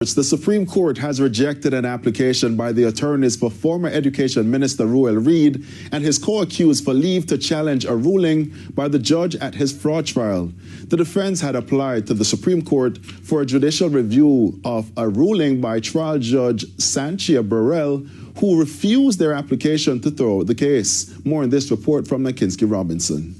The Supreme Court has rejected an application by the attorneys for former Education Minister Ruel Reid and his co-accused for leave to challenge a ruling by the judge at his fraud trial. The defense had applied to the Supreme Court for a judicial review of a ruling by trial judge Sanchia Burrell, who refused their application to throw out the case. More in this report from Nakinsky Robinson.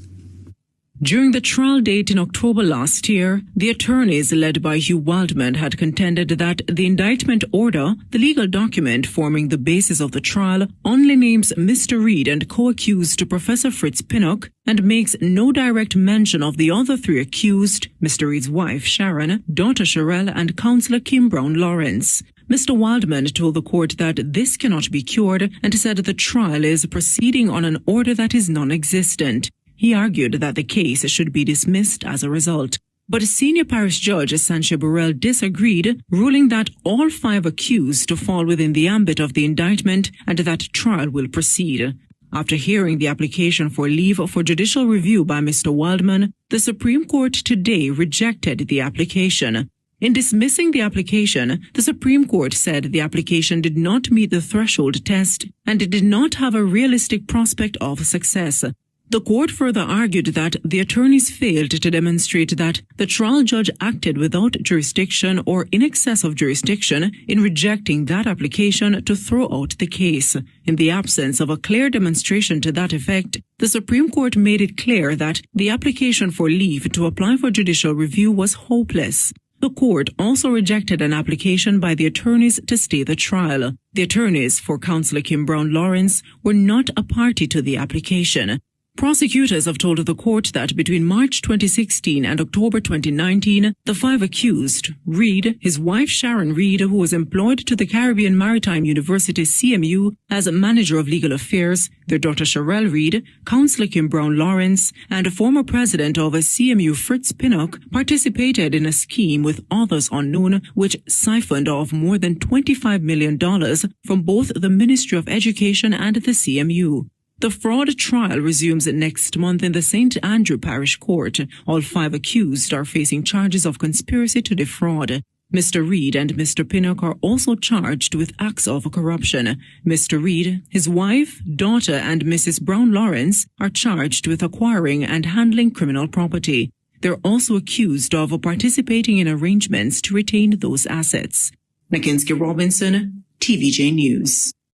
During the trial date in October last year, the attorneys led by Hugh Waldman had contended that the indictment order, the legal document forming the basis of the trial, only names Mr. Reid and co-accused Professor Fritz Pinnock and makes no direct mention of the other three accused, Mr. Reid's wife Sharon, daughter Sherelle, and Counsellor Kim Brown Lawrence. Mr. Waldman told the court that this cannot be cured and said the trial is proceeding on an order that is non-existent. He argued that the case should be dismissed as a result. But senior parish judge Sanchia Burrell disagreed, ruling that all 5 accused fall within the ambit of the indictment and that trial will proceed. After hearing the application for leave for judicial review by Mr. Waldman, the Supreme Court today rejected the application. In dismissing the application, the Supreme Court said the application did not meet the threshold test and it did not have a realistic prospect of success. The court further argued that the attorneys failed to demonstrate that the trial judge acted without jurisdiction or in excess of jurisdiction in rejecting that application to throw out the case. In the absence of a clear demonstration to that effect, the Supreme Court made it clear that the application for leave to apply for judicial review was hopeless. The court also rejected an application by the attorneys to stay the trial. The attorneys for Counsellor Kim Brown Lawrence were not a party to the application. Prosecutors have told the court that between March 2016 and October 2019, the 5 accused, Reid, his wife Sharon Reid, who was employed to the Caribbean Maritime University CMU as a manager of legal affairs, their daughter Sherelle Reid, Counsellor Kim Brown Lawrence, and a former president of a CMU Fritz Pinnock participated in a scheme with others unknown which siphoned off more than $25 million from both the Ministry of Education and the CMU. The fraud trial resumes next month in the St. Andrew Parish Court. All 5 accused are facing charges of conspiracy to defraud. Mr. Reid and Mr. Pinnock are also charged with acts of corruption. Mr. Reid, his wife, daughter, and Mrs. Brown Lawrence are charged with acquiring and handling criminal property. They're also accused of participating in arrangements to retain those assets. Nakinsky Robinson, TVJ News.